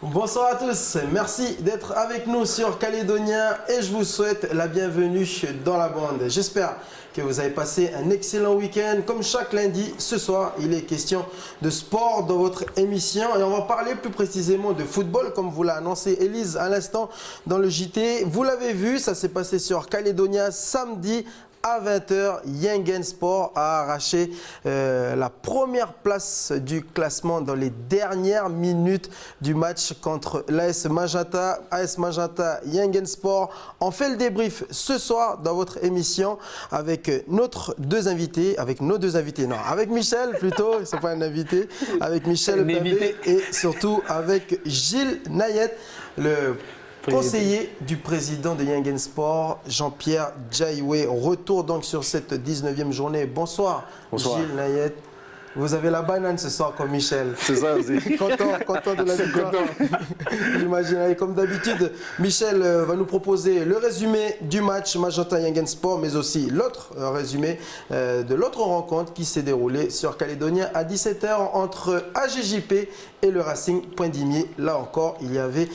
Bonsoir à tous, merci d'être avec nous sur Calédonien et je vous souhaite la bienvenue dans la bande. J'espère que vous avez passé un excellent week-end. Comme chaque lundi, ce soir, il est question de sport dans votre émission et on va parler plus précisément de football comme vous l'a annoncé Élise à l'instant dans le JT. Vous l'avez vu, ça s'est passé sur Calédonia samedi. À 20h, Yingen Sport a arraché la première place du classement dans les dernières minutes du match contre l'AS Magenta. AS Magenta, Yingen Sport. On fait le débrief ce soir dans votre émission avec nos deux invités, avec Michel plutôt, c'est pas un invité, avec Michel Pembé et surtout avec Gilles Nayet, le conseiller du président de Yingen Sport, Jean-Pierre Djaïwe. Retour donc sur cette 19e journée. Bonsoir, Gilles Nayet. Vous avez la banane ce soir comme Michel. C'est ça aussi. content de la victoire. J'imagine. Comme d'habitude, Michel va nous proposer le résumé du match Magenta Yingen Sport, mais aussi l'autre résumé de l'autre rencontre qui s'est déroulée sur Calédonia à 17h entre AGJP et le Racing Pointe-d'Imier. Là encore, il y avait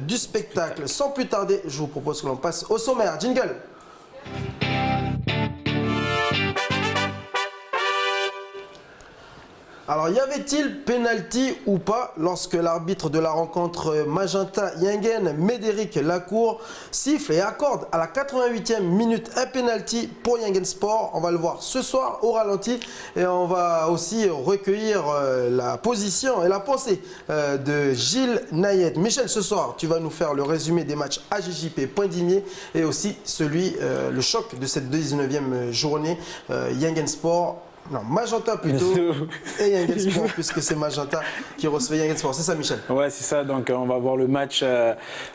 du spectacle. Sans plus tarder, je vous propose que l'on passe au sommaire. Jingle. Alors, y avait-il pénalty ou pas lorsque l'arbitre de la rencontre Magenta Yingen, Médéric Lacour, siffle et accorde à la 88e minute un pénalty pour Yingen Sport? On va le voir ce soir au ralenti et on va aussi recueillir la position et la pensée de Gilles Nayet. Michel, ce soir, tu vas nous faire le résumé des matchs AGJP Pointe-d'Imier et aussi le choc de cette 19e journée Yingen Sport. Non, Magenta plutôt, et Yingen Sport, puisque c'est Magenta qui recevait Yingen Sport. C'est ça, Michel? Ouais, c'est ça. Donc, on va voir le match,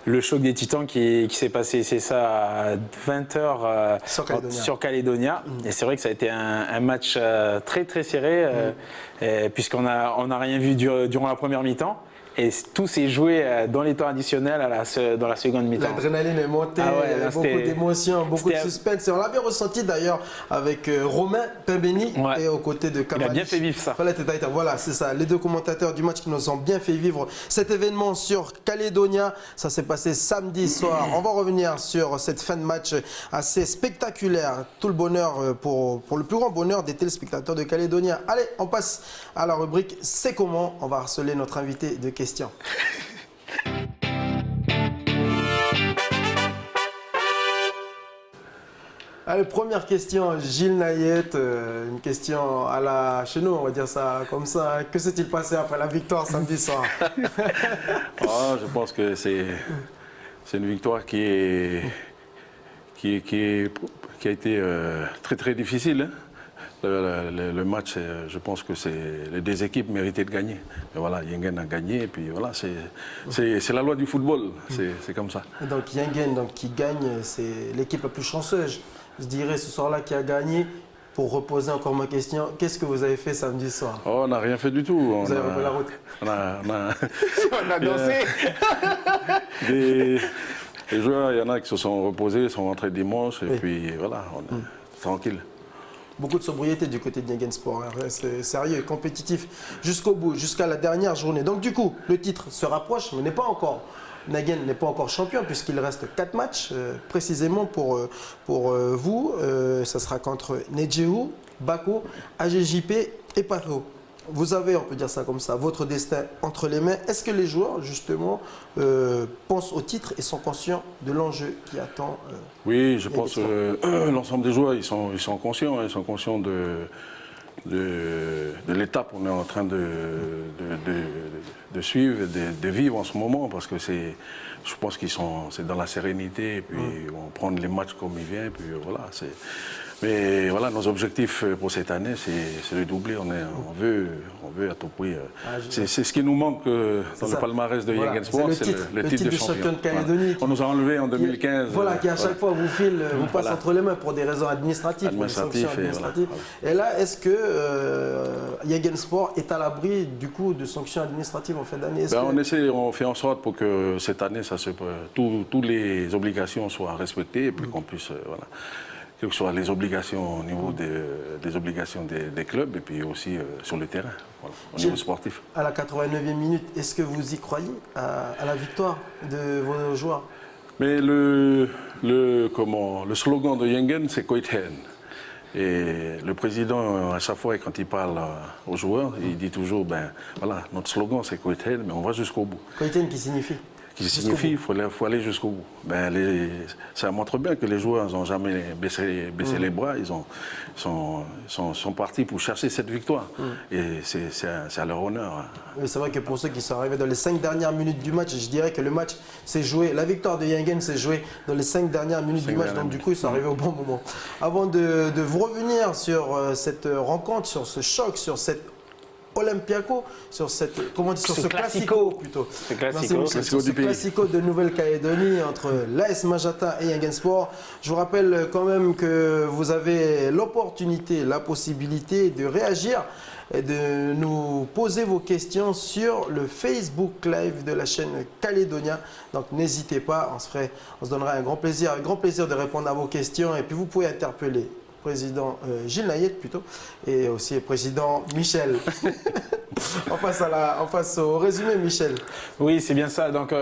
le choc des Titans qui s'est passé, c'est ça, à 20h sur Calédonia. Et c'est vrai que ça a été un match très, très serré, puisqu'on n'a rien vu durant la première mi-temps. Et tout s'est joué dans les temps additionnels dans la seconde mi-temps. L'adrénaline est montée, beaucoup d'émotions, beaucoup de suspense. Et on l'avait ressenti d'ailleurs avec Romain Pembeni et aux côtés de Kamali. Il a bien fait vivre ça. Voilà, c'est ça. Les deux commentateurs du match qui nous ont bien fait vivre cet événement sur Calédonia. Ça s'est passé samedi soir. On va revenir sur cette fin de match assez spectaculaire. Tout le bonheur pour le plus grand bonheur des téléspectateurs de Calédonia. Allez, on passe à la rubrique C'est comment. On va harceler notre invité de questions. Allez, première question, Gilles Nayet, une question chez nous, on va dire ça comme ça. Que s'est-il passé après la victoire samedi soir? Je pense que c'est une victoire qui a été très très difficile. Le match, je pense que les deux équipes méritaient de gagner. Et voilà, Yingen a gagné, et puis voilà, c'est la loi du football, c'est comme ça. Donc Yingen qui gagne, c'est l'équipe la plus chanceuse. Je dirais ce soir-là qui a gagné. Pour reposer encore ma question, qu'est-ce que vous avez fait samedi soir? On n'a rien fait du tout. Vous avez repris la route? On a dansé. Les joueurs, il y en a qui se sont reposés, sont rentrés dimanche, et puis voilà, on est tranquille. Beaucoup de sobriété du côté de Yingen Sport, c'est sérieux, compétitif jusqu'au bout, jusqu'à la dernière journée. Donc du coup, le titre se rapproche, mais n'est pas encore. Yingen n'est pas encore champion puisqu'il reste 4 matchs précisément pour vous. Ça sera contre Nedjehu, Bako, AGJP et Pato. Vous avez, on peut dire ça comme ça, votre destin entre les mains. Est-ce que les joueurs, justement, pensent au titre et sont conscients de l'enjeu qui attend Oui, je pense que l'ensemble des joueurs, ils sont conscients. Ils sont conscients de l'étape qu'on est en train de suivre, de vivre en ce moment, parce que je pense c'est dans la sérénité, et puis on prend les matchs comme ils viennent, puis voilà. Mais voilà, nos objectifs pour cette année, c'est de doubler. On veut à tout prix. C'est ce qui nous manque dans le palmarès de Yingen Sport, c'est le titre de champion de Calédonie. On nous a enlevé en 2015. Voilà, qui à chaque fois vous file, vous passe entre les mains pour des raisons administratives, pour des sanctions administratives. Et là, est-ce que Yingen Sport est à l'abri du coup de sanctions administratives en fin d'année? On fait en sorte pour que cette année, toutes les obligations soient respectées et puis qu'on puisse quelles que soient les obligations au niveau des obligations des clubs et puis aussi sur le terrain, voilà, au niveau sportif. À la 89e minute, est-ce que vous y croyez à la victoire de vos joueurs? Mais le slogan de Yengen, c'est Koiten. Et le président, à chaque fois, quand il parle aux joueurs, il dit toujours, ben voilà, notre slogan c'est Koiten, mais on va jusqu'au bout. Koiten qui signifie? Qui signifie qu'il faut aller jusqu'au bout. Ben, ça montre bien que les joueurs n'ont jamais baissé les bras, ils sont partis pour chercher cette victoire. Et c'est à leur honneur. Oui, c'est vrai que pour ceux qui sont arrivés dans les 5 dernières minutes du match, je dirais que le match s'est joué, la victoire de Yengen s'est jouée dans les 5 dernières minutes du match, donc du coup ils sont arrivés au bon moment. Avant de vous revenir sur cette rencontre, sur ce choc, sur cette Olympiaco, sur ce classico plutôt. Ce classico de Nouvelle-Calédonie entre l'AS Magenta et Yengen Sport. Je vous rappelle quand même que vous avez l'opportunité, la possibilité de réagir et de nous poser vos questions sur le Facebook Live de la chaîne Calédonia. Donc n'hésitez pas, on se donnera un grand plaisir de répondre à vos questions et puis vous pouvez interpeller président Gilles Nayet plutôt, et aussi le président Michel. on passe au résumé, Michel. Oui, c'est bien ça. Donc,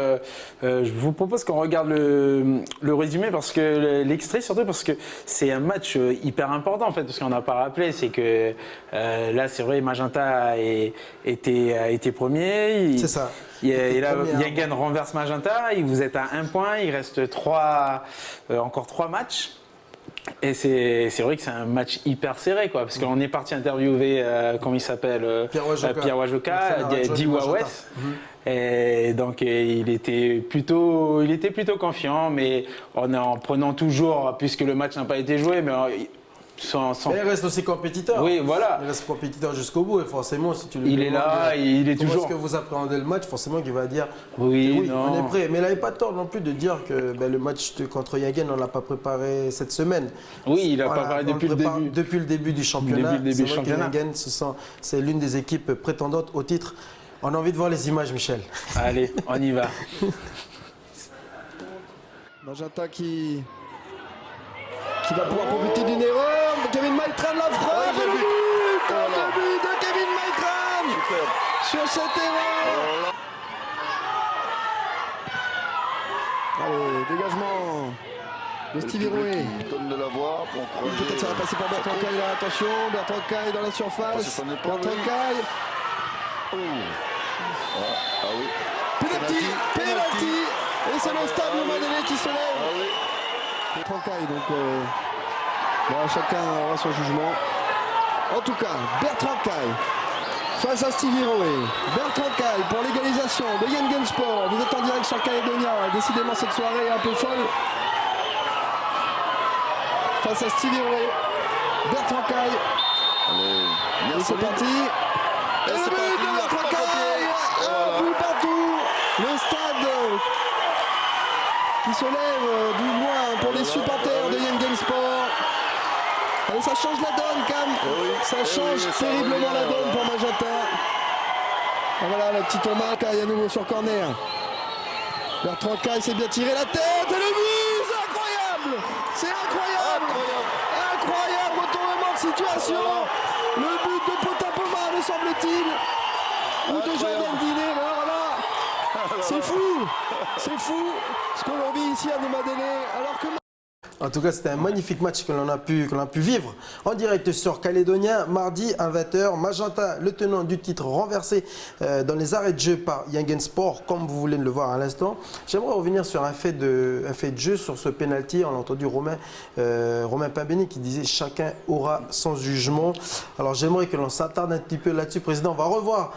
je vous propose qu'on regarde le résumé, parce que l'extrait, surtout parce que c'est un match hyper important, en fait, parce qu'on n'a pas rappelé, c'est que là, c'est vrai, Magenta a été premier. C'est ça. Yengen renverse Magenta, vous êtes à 1 point, il reste encore 3 matchs. Et c'est vrai que c'est un match hyper serré, quoi, parce qu'on est parti interviewer, comment il s'appelle, Pierre Wajoka, d'Iwawes. Et donc il était plutôt confiant, mais en prenant toujours, puisque le match n'a pas été joué, mais mais il reste aussi compétiteur. Oui, voilà. Il reste compétiteur jusqu'au bout, et forcément, si tu le il est là, il est toujours. Est-ce que vous appréhendez le match? Forcément, qu'il va dire oui, on est prêt. Mais il n'avait pas tort non plus de dire que le match contre Yengen, on ne l'a pas préparé cette semaine. Oui, il n'a pas préparé depuis le début. Depuis le début du championnat. C'est vrai que Yengen, c'est l'une des équipes prétendantes au titre. On a envie de voir les images, Michel. Allez, on y va. Magenta qui va pouvoir profiter d'une erreur. Kevin Maitran la frappe. Le but de Kevin Maitran sur cette erreur. Allez, dégagement de Stevie Rouet. Donne de la voix. Peut-être ça va passer par Bertrand Caille. Là, attention, Bertrand Caille dans la surface. Bertrand Caille. Ah oui. Penalty. Et c'est le stade Lomadélé qui se lève. Bertrand Caille, donc chacun aura son jugement. En tout cas, Bertrand Caille face à Stevie Rouet. Bertrand Caille pour l'égalisation de Yengen Sport. Vous êtes en direct sur Calédonia. Décidément, cette soirée est un peu folle. Face à Stevie Rouet. Bertrand Caille. Et c'est parti. Et le but de Bertrand Caille. Un but partout. Le stade qui se lève du moins pour les supporters de Yengen Sport. Et ça change la donne, Cam. Ça change terriblement la donne pour Magenta. Et voilà le petit Thomas Caille à nouveau sur corner. Bertrand Caille s'est bien tiré la tête. Et le but, c'est incroyable. C'est incroyable. Incroyable retournement de situation. Le but de Potapoma, me semble-t-il. Ou de Jordan Diné. Alors là, c'est fou. C'est fou ce que l'on vit ici à Nomadélé. Alors que... En tout cas, c'était un magnifique match que l'on a pu vivre en direct sur Calédonia, mardi à 20h. Magenta, le tenant du titre, renversé dans les arrêts de jeu par Yengen Sport, comme vous voulez le voir à l'instant. J'aimerais revenir sur un fait de jeu, sur ce penalty. On a entendu Romain Pimbeni qui disait « chacun aura son jugement ». Alors j'aimerais que l'on s'attarde un petit peu là-dessus. Président, on va revoir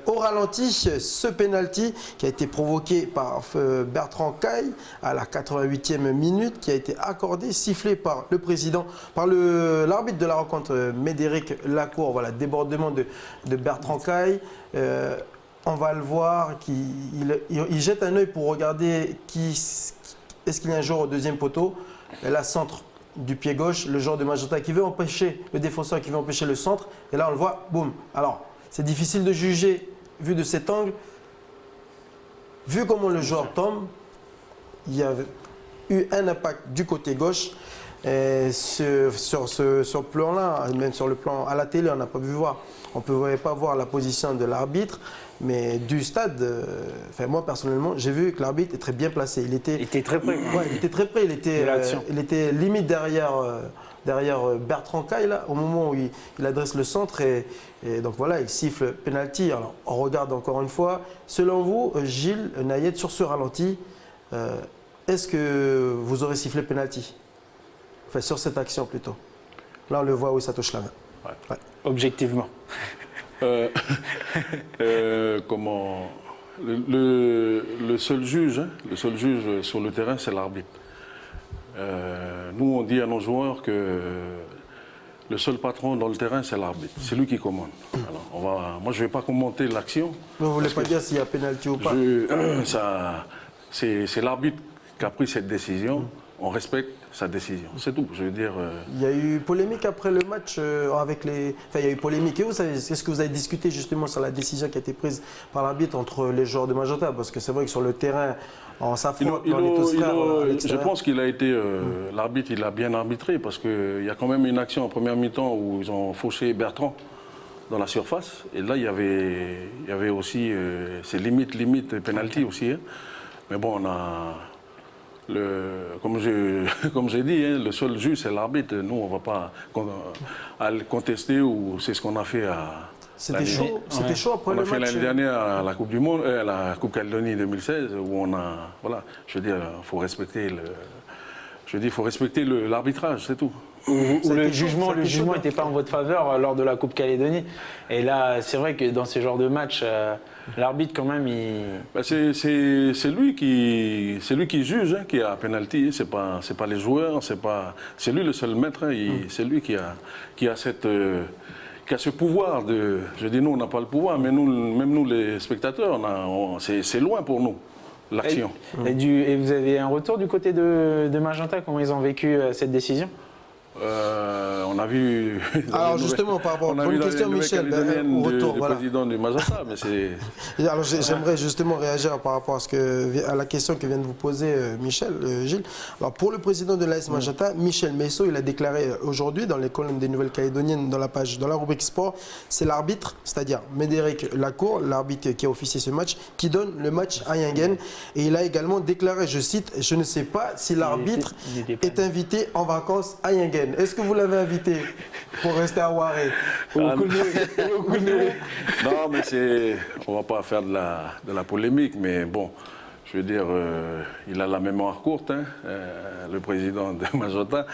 au ralenti ce penalty qui a été provoqué par Bertrand Caille à la 88e minute, qui a été accordé, sifflé par le président, par l'arbitre de la rencontre, Médéric Lacour. Voilà, débordement de Bertrand Caille. On va le voir, il jette un œil pour regarder est-ce qu'il y a un joueur au deuxième poteau. Et là, centre du pied gauche, le joueur de Magenta qui veut empêcher, le défenseur qui veut empêcher le centre. Et là, on le voit, boum. Alors, c'est difficile de juger vu de cet angle. Vu comment le joueur tombe, il y a eu un impact du côté gauche. Et sur ce plan-là, même sur le plan à la télé, on n'a pas pu voir. On ne pouvait pas voir la position de l'arbitre, mais du stade, moi personnellement, j'ai vu que l'arbitre est très bien placé. Il était très près. Ouais, il était très près. Il était limite derrière Bertrand Caille, là, au moment où il adresse le centre. Et donc voilà, il siffle penalty. Alors, on regarde encore une fois. Selon vous, Gilles Nayet, sur ce ralenti, est-ce que vous aurez sifflé penalty? Enfin, sur cette action plutôt. Là, on le voit où ça touche la main. Ouais. Objectivement. Comment le seul juge sur le terrain, c'est l'arbitre. Nous, on dit à nos joueurs que le seul patron dans le terrain, c'est l'arbitre. C'est lui qui commande. Alors, moi, je ne vais pas commenter l'action. Vous ne voulez pas dire s'il y a pénalty ou pas? C'est l'arbitre qui a pris cette décision. On respecte sa décision. C'est tout. Je veux dire. Il y a eu polémique après le match avec les. Enfin, il y a eu polémique. Et vous savez, est-ce que vous avez discuté justement sur la décision qui a été prise par l'arbitre entre les joueurs de Magenta? Parce que c'est vrai que sur le terrain, on s'affronte, on est tous frères à l'extérieur. Je pense qu'il a été. L'arbitre, il a bien arbitré parce qu'il y a quand même une action en première mi-temps où ils ont fauché Bertrand dans la surface. Et là, il y avait aussi ces limites penalty aussi. Hein. Mais bon, on a. Comme j'ai dit, hein, le seul juge, c'est l'arbitre. Nous, on ne va pas le contester ou c'est ce qu'on a fait à. C'était chaud après le match. On a fait l'année dernière à la Coupe du Monde, à la Coupe Calédonie 2016, où on a. Voilà, je veux dire, il faut respecter l'arbitrage, c'est tout. Où le jugement n'était pas en votre faveur lors de la Coupe Calédonie. Et là, c'est vrai que dans ces genres de matchs, l'arbitre, quand même, c'est lui qui juge, hein, qui a penalty. C'est pas les joueurs, c'est lui le seul maître. Hein, c'est lui qui a ce pouvoir de. Je dis nous, on n'a pas le pouvoir, mais même nous, les spectateurs, c'est loin pour nous. L'action. Et vous avez un retour du côté de Magenta, comment ils ont vécu cette décision? On a vu. Alors justement, par rapport à une question, Michel, au retour, voilà. Président du Magenta, mais c'est. Alors j'aimerais justement réagir par rapport à la question que vient de vous poser Gilles. Alors pour le président de l'AS Magenta, Michel Messo, il a déclaré aujourd'hui dans les colonnes des Nouvelles Calédoniennes, dans la rubrique sport, c'est l'arbitre, c'est-à-dire Médéric Lacour, l'arbitre qui a officié ce match, qui donne le match à Yingen. Et il a également déclaré, je cite, je ne sais pas si l'arbitre est invité en vacances à Yingen. Est-ce que vous l'avez invité pour rester à Waré? Non, mais on ne va pas faire de la polémique, mais bon, je veux dire, il a la mémoire courte, hein, le président de Magenta.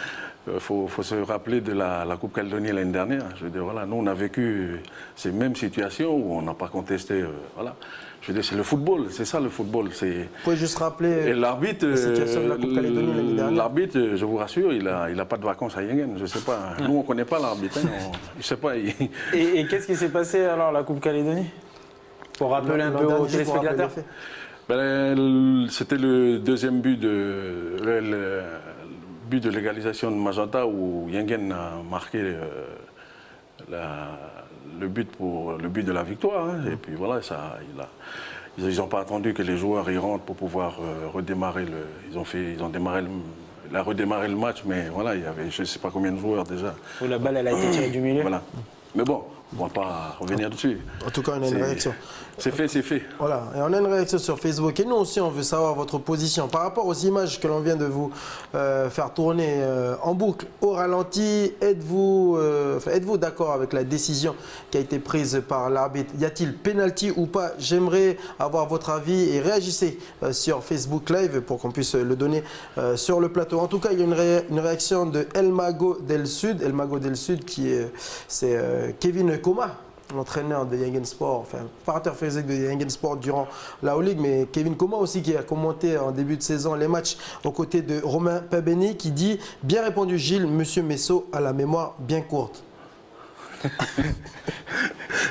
Il faut se rappeler de la Coupe Calédonie l'année dernière. Je veux dire, voilà, nous, on a vécu ces mêmes situations où on n'a pas contesté. Voilà. Je veux dire, c'est le football, c'est ça le football. Vous pouvez juste rappeler l'arbitre, la situation de la Coupe Calédonie l'année dernière. L'arbitre, je vous rassure, il n'a pas de vacances à Yingen. Je ne sais pas. Nous, on ne connaît pas l'arbitre. Hein, je sais pas. Et qu'est-ce qui s'est passé alors, la Coupe Calédonie? Pour rappeler un peu aux téléspectateurs. C'était le deuxième but de légalisation de Magenta où Yingen a marqué le but de la victoire. Hein. Et puis voilà, ils n'ont pas attendu que les joueurs y rentrent pour pouvoir redémarrer. Ils ont redémarré le match, mais voilà, il y avait je ne sais pas combien de joueurs déjà. La balle, elle a été tirée du milieu. Voilà. Mais bon, on ne va pas revenir dessus. En tout cas, on a une réaction. C'est fait. Voilà, et on a une réaction sur Facebook. Et nous aussi, on veut savoir votre position par rapport aux images que l'on vient de vous faire tourner en boucle au ralenti. Êtes-vous d'accord avec la décision qui a été prise par l'arbitre? Y a-t-il pénalty ou pas? J'aimerais avoir votre avis et réagissez sur Facebook Live pour qu'on puisse le donner sur le plateau. En tout cas, il y a une réaction de El Mago del Sud. El Mago del Sud c'est Kevin Koma, l'entraîneur de Yingen Sport, enfin, préparateur physique de Yingen Sport durant la Haut Ligue, mais Kevin Koma aussi qui a commenté en début de saison les matchs aux côtés de Romain Pabeni qui dit « Bien répondu Gilles, Monsieur Messo a la mémoire bien courte ».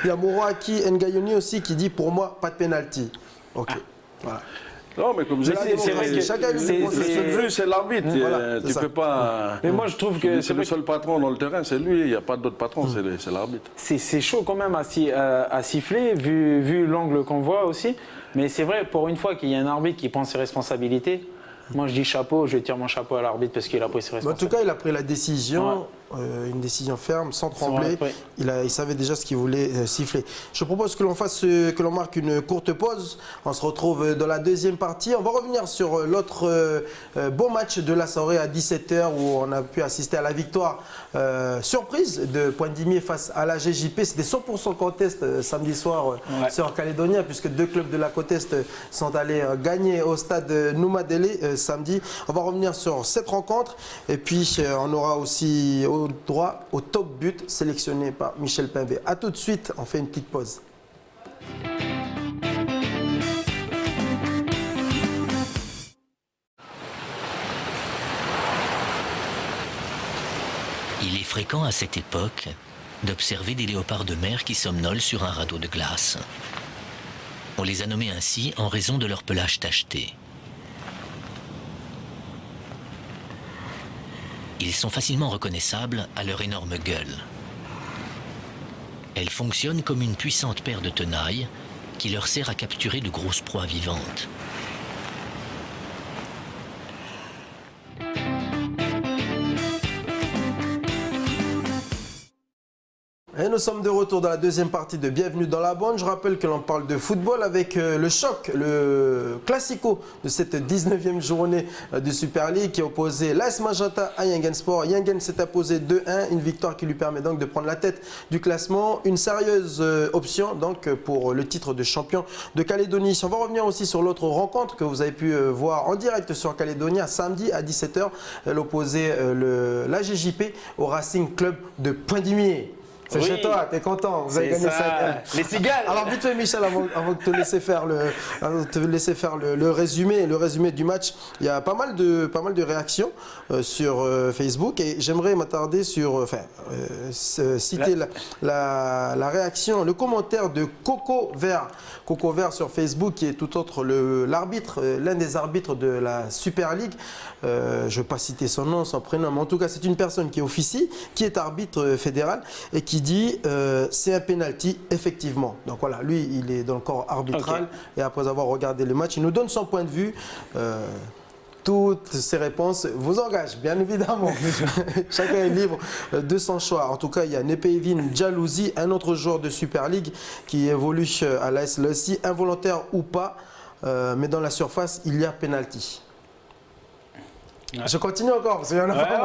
Il y a Moroaki Ngayoni aussi qui dit « Pour moi, pas de pénalty ». Ok, voilà. Non, mais comme je dis, c'est l'arbitre. Voilà, tu peux pas. Mais moi, je trouve que c'est le seul patron dans le terrain, c'est lui. Il n'y a pas d'autre patron, c'est l'arbitre. C'est chaud quand même à siffler, vu l'angle qu'on voit aussi. Mais c'est vrai, pour une fois qu'il y a un arbitre qui prend ses responsabilités, Moi, je dis chapeau, je tire mon chapeau à l'arbitre parce qu'il a pris ses responsabilités. En tout cas, il a pris la décision, une décision ferme, sans trembler. Il savait déjà ce qu'il voulait siffler. Je propose que l'on marque une courte pause. On se retrouve dans la deuxième partie. On va revenir sur l'autre beau match de la soirée à 17h où on a pu assister à la victoire surprise de Poindimié face à la GJP. C'était 100% contest samedi soir sur Calédonia, puisque deux clubs de la côte Est sont allés gagner au stade Noumadélé samedi. On va revenir sur cette rencontre et puis on aura aussi droit au top but sélectionné par Michel Pimbé. A tout de suite, on fait une petite pause. Il est fréquent à cette époque d'observer des léopards de mer qui somnolent sur un radeau de glace. On les a nommés ainsi en raison de leur pelage tacheté. Ils sont facilement reconnaissables à leur énorme gueule. Elle fonctionne comme une puissante paire de tenailles qui leur sert à capturer de grosses proies vivantes. Et nous sommes de retour dans la deuxième partie de Bienvenue dans la bande. Je rappelle que l'on parle de football avec le choc, le classico de cette 19e journée de Super League qui a opposé l'AS Magenta à Yingen Sport. Yingen s'est imposé 2-1, une victoire qui lui permet donc de prendre la tête du classement. Une sérieuse option donc pour le titre de champion de Calédonie. On va revenir aussi sur l'autre rencontre que vous avez pu voir en direct sur Calédonia samedi à 17h. Elle opposait la GJP au Racing Club de Poindimié. C'est chez toi, t'es content, vous avez gagné ça. Les cigales. Alors vite fait Michel, avant de te laisser faire le résumé du match, il y a pas mal de réactions sur Facebook et j'aimerais m'attarder sur, citer la réaction, le commentaire de Coco Vert sur Facebook qui est tout autre l'arbitre, l'un des arbitres de la Super League. Je ne vais pas citer son nom, son prénom, mais en tout cas c'est une personne qui officie, qui est arbitre fédéral et qui dit c'est un penalty effectivement. Donc voilà, lui il est dans le corps arbitral et après avoir regardé le match, il nous donne son point de vue. Toutes ces réponses vous engagent, bien évidemment. Chacun est libre de son choix. En tout cas, il y a Nepevin Jalouzi, un autre joueur de Super League qui évolue à l'AS Lussi, involontaire ou pas, mais dans la surface, il y a penalty. Ouais. Je continue encore parce qu'il y en a pas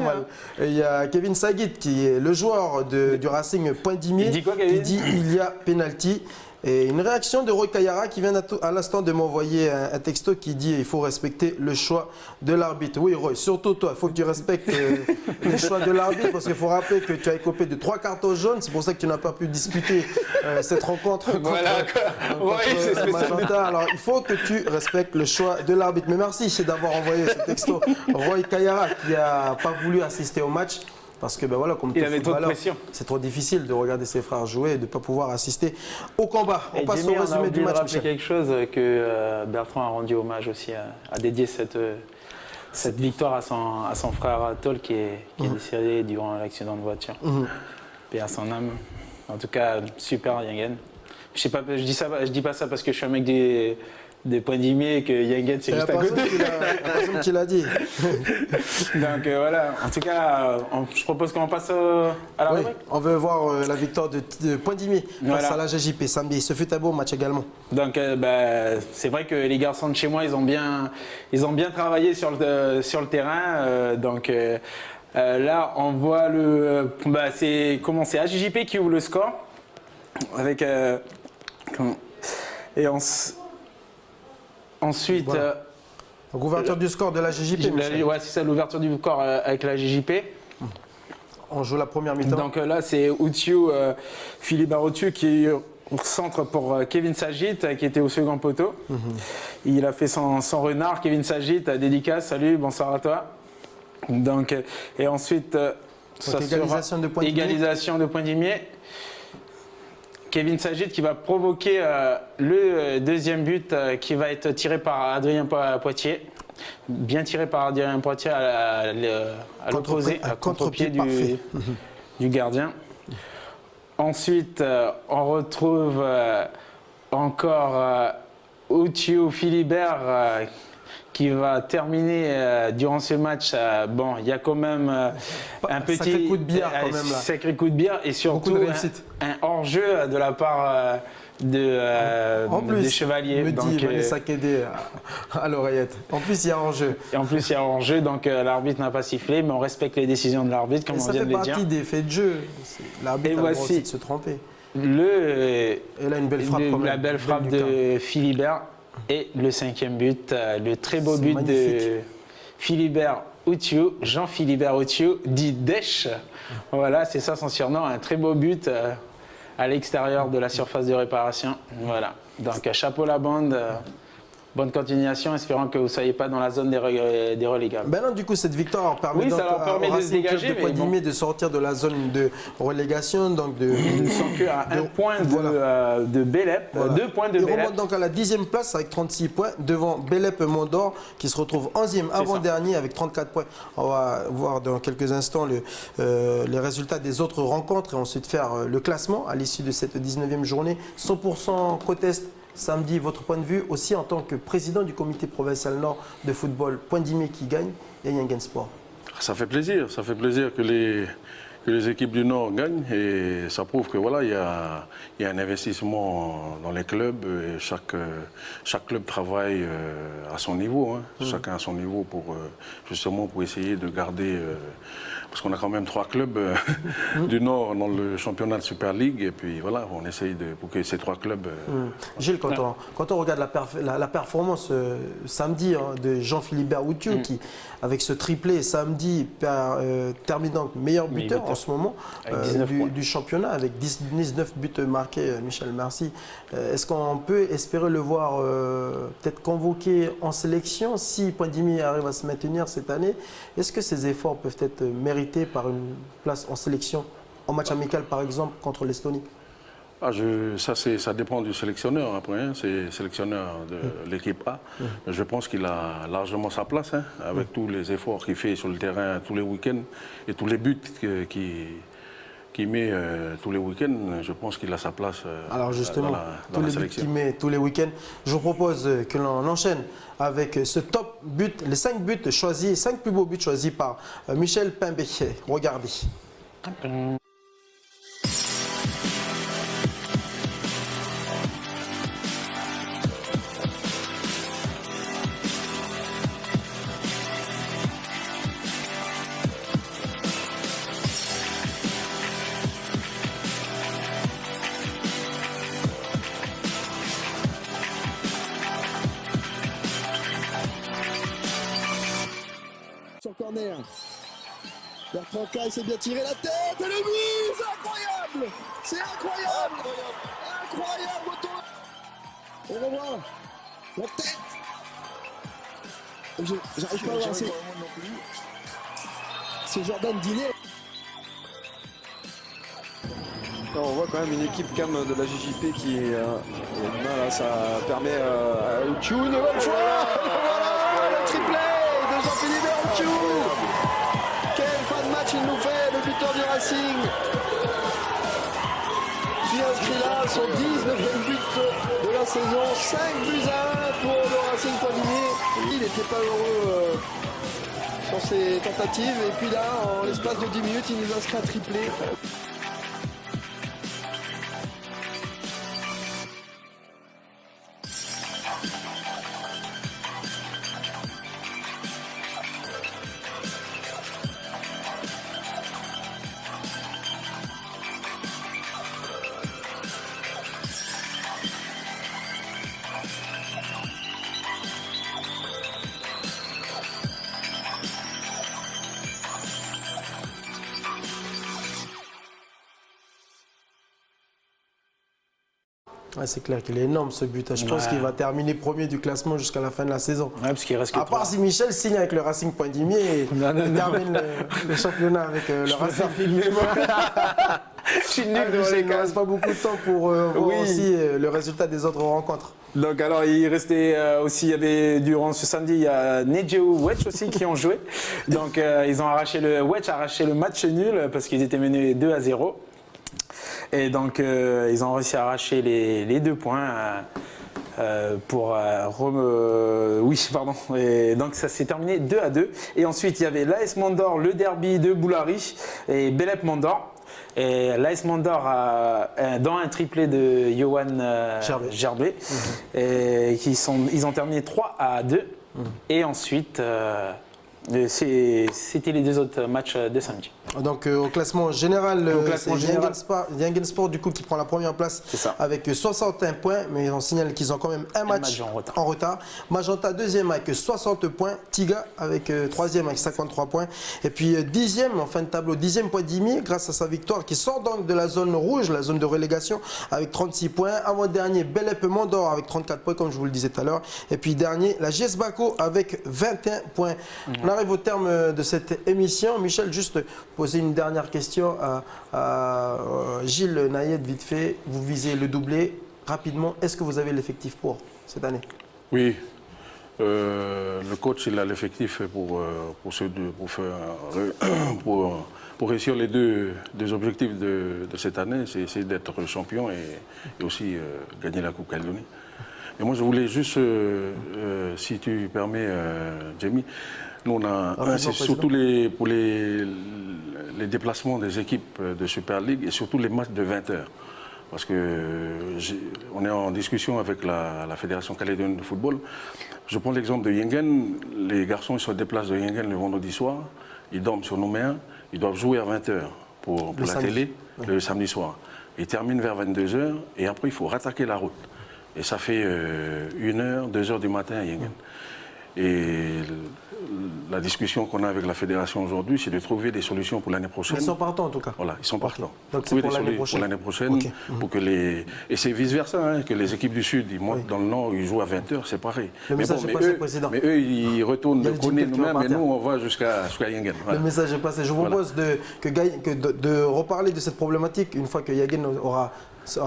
mal. Et il y a Kevin Saguit qui est le joueur du Racing Poindimié. Il dit quoi, Kevin ? Il dit il y a penalty. Et une réaction de Roy Kayara qui vient à l'instant de m'envoyer un texto qui dit il faut respecter le choix de l'arbitre. Oui Roy, surtout toi, il faut que tu respectes le choix de l'arbitre parce qu'il faut rappeler que tu as écopé de 3 cartons jaunes. C'est pour ça que tu n'as pas pu disputer cette rencontre contre Magenta. Alors il faut que tu respectes le choix de l'arbitre. Mais merci d'avoir envoyé ce texto. Roy Kayara qui n'a pas voulu assister au match. Parce que voilà, comme il avait trop de pression. C'est trop difficile de regarder ses frères jouer et de ne pas pouvoir assister au combat. On passe au résumé du match. On a oublié quelque chose que Bertrand a rendu hommage aussi, a dédié cette victoire à son frère Tol qui est décédé durant l'accident de voiture. Et à son âme. En tout cas, super Yingen. Je sais pas, je dis pas ça parce que je suis un mec des Poindimié et que Yingen c'est juste à côté. La personne qui l'a dit. Donc voilà, en tout cas, je propose qu'on passe à la rubrique. On veut voir la victoire de Poindimié face à la GJP samedi. Ce fut un beau match également. Donc c'est vrai que les garçons de chez moi, ils ont bien travaillé sur le terrain. Donc là, on voit c'est AGJP qui ouvre le score avec ensuite, voilà. Donc ouverture du score de la GJP. Ouais, c'est ça, l'ouverture du score avec la GJP. On joue la première mi-temps. Donc là, c'est Philippe Barotiu qui centre pour Kevin Sagit qui était au second poteau. Il a fait son renard, Kevin Sagit, dédicace, salut, bonsoir à toi. Donc, et ensuite, égalisation de Poindimié. Kevin Sagit qui va provoquer le deuxième but qui va être tiré par Adrien Poitier. Bien tiré par Adrien Poitier à l'opposé, à contre-pied du gardien. Ensuite, on retrouve encore Outio Philibert qui va terminer durant ce match. Bon, il y a quand même un petit sacré coup de bière quand même, là. Sacré coup de bière et surtout un hors-jeu de la part de Chevalier. Me dit donc, Vanessa Kédé à l'oreillette. En plus, il y a hors-jeu. Et en plus, il y a hors-jeu, donc l'arbitre n'a pas sifflé, mais on respecte les décisions de l'arbitre, comme on vient de le dire. Ça fait partie des faits de jeu. L'arbitre a le droit aussi de se tromper. Et là, une belle frappe. La belle frappe de Philibert et le 5e but, le très beau but de Philibert Outiou, Jean-Philibert Outiou, dit Dèche. Voilà, c'est ça son surnom, un très beau but à l'extérieur de la surface de réparation. Voilà, donc chapeau la bande. Bonne continuation, espérant que vous ne soyez pas dans la zone des relégables. Ben non, du coup, cette victoire permet, ça leur permet de se dégager, de sortir de la zone de relégation. Donc ils ne sont qu'à un point de Bélep, voilà. 2 points de Ils Bélep. remontent donc à la 10e place avec 36 points devant Bélep Mondor qui se retrouve 11e avant-dernier avec 34 points. On va voir dans quelques instants les résultats des autres rencontres et ensuite faire le classement à l'issue de cette 19e journée. 100% côte Est. Samedi, votre point de vue aussi en tant que président du comité provincial Nord de football, Point d'Imé qui gagne et Yangen Sport. Ça fait plaisir que les équipes du Nord gagnent et ça prouve que voilà, il y a un investissement dans les clubs et chaque club travaille à son niveau, hein. Chacun à son niveau justement pour essayer de garder parce qu'on a quand même 3 clubs du Nord dans le championnat de Super League et puis voilà, on essaye pour que ces 3 clubs... Gilles, quand on regarde la performance samedi de Jean-Philibert Outiou qui, avec ce triplé samedi, termine donc meilleur buteur en ce moment du championnat avec 19 buts marqués, Michel, merci. Est-ce qu'on peut espérer le voir peut-être convoqué en sélection si Point d'Imé arrive à se maintenir cette année? Est-ce que ces efforts peuvent être mérités par une place en sélection, en match amical par exemple contre l'Estonie? Ça dépend du sélectionneur après, hein. C'est le sélectionneur de l'équipe A. Je pense qu'il a largement sa place, hein, avec tous les efforts qu'il fait sur le terrain tous les week-ends et tous les buts qu'il met tous les week-ends. Je pense qu'il a sa place Alors justement, dans la sélection. Tous les buts qu'il met tous les week-ends. Je vous propose que l'on enchaîne avec ce top but, les 5 buts choisis, 5 plus beaux buts choisis par Michel Pimbé. Regardez. Sur corner. Bertrand Caille s'est bien tiré la tête et le but, c'est incroyable. C'est incroyable. Incroyable. On revoit la tête. J'arrive pas à voir. C'est Jordan Diné. On voit quand même une équipe cam de la JJP qui est là, ça permet à Outiou une nouvelle fois. Voilà le triplé de Jean-Philibert Outiou. Quelle fin de match il nous fait, le buteur du Racing, qui inscrit là son 19e but de la saison. 5 buts à 1 pour le Racing Point d'Imé. Il n'était pas heureux sur ses tentatives et puis là, en l'espace de 10 minutes, il nous inscrit un triplé. Ouais, c'est clair qu'il est énorme ce but. Je pense qu'il va terminer premier du classement jusqu'à la fin de la saison. Ouais, parce qu'il reste que à part si Michel signe avec le Racing Point d'Imé et termine le championnat avec le Racing. Je suis nul, il ne reste pas beaucoup de temps pour voir aussi le résultat des autres rencontres. Donc alors il restait aussi, il y avait durant ce samedi, il y a Nedjeu Wedge aussi qui ont joué. Donc ils ont Wedge a arraché le match nul parce qu'ils étaient menés 2-0. Et donc ils ont réussi à arracher les 2 points Oui, pardon. Et donc ça s'est terminé 2-2. Et ensuite, il y avait l'AS Mandor, le derby de Boulari et Belep Mandor. Et l'AS Mandor, dans un triplé de Johan Gerbet, et ils ont terminé 3-2. Et ensuite, c'était les deux autres matchs de samedi. Donc au classement général, c'est Yangen Sport du coup qui prend la première place avec 61 points, mais on signale qu'ils ont quand même un match en retard. Magenta deuxième avec 60 points, Tiga avec troisième avec 53 points, et puis dixième en fin de tableau, dixième point Dimi grâce à sa victoire qui sort donc de la zone rouge, la zone de relégation avec 36 points. Avant-dernier Belep Mandor avec 34 points comme je vous le disais tout à l'heure, et puis dernier la JS Baco avec 21 points. On arrive au terme de cette émission. Michel, juste poser une dernière question à Gilles Nayed, vite fait. Vous visez le doublé rapidement. Est-ce que vous avez l'effectif pour cette année? Oui. Le coach il a l'effectif pour réussir les deux objectifs de cette année. C'est essayer d'être champion et aussi gagner la Coupe Calédonie. Et moi, je voulais juste, si tu permets, Jamie, nous, c'est surtout pour les déplacements des équipes de Super League et surtout les matchs de 20h. Parce qu'on est en discussion avec la Fédération calédonienne de football. Je prends l'exemple de Yengen. Les garçons ils se déplacent de Yengen le vendredi soir. Ils dorment sur Nouméa. Ils doivent jouer à 20h pour la télé le samedi soir. Ils terminent vers 22h et après, il faut rattaquer la route. Et ça fait 1h, 2h du matin à Yengen. Et la discussion qu'on a avec la fédération aujourd'hui, c'est de trouver des solutions pour l'année prochaine. Ils sont partants en tout cas. Voilà, ils sont partants. Donc c'est pour l'année prochaine. Pour que et c'est vice-versa, hein, que les équipes du Sud, ils montent dans le Nord, ils jouent à 20h, c'est pareil. Mais eux, ils retournent de Koné nous-mêmes, mais nous, on va jusqu'à Yengen. Voilà. Le message est passé. Je vous propose de reparler de cette problématique une fois que Yengen aura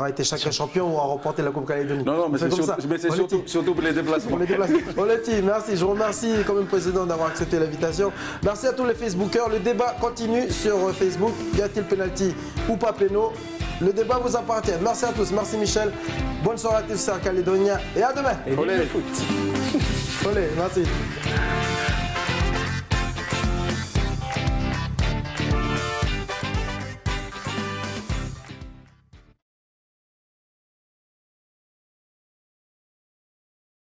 été sacré champion ou a remporté la Coupe Calédonie. Non, mais c'est surtout pour les déplacements. Oleti, merci. Je vous remercie comme même président d'avoir accepté l'invitation. Merci à tous les Facebookers. Le débat continue sur Facebook. Y a-t-il penalty ou pas péno? Le débat vous appartient. Merci à tous. Merci Michel. Bonne soirée à tous sur Calédonia et à demain. Et vive le foot. Olé, merci.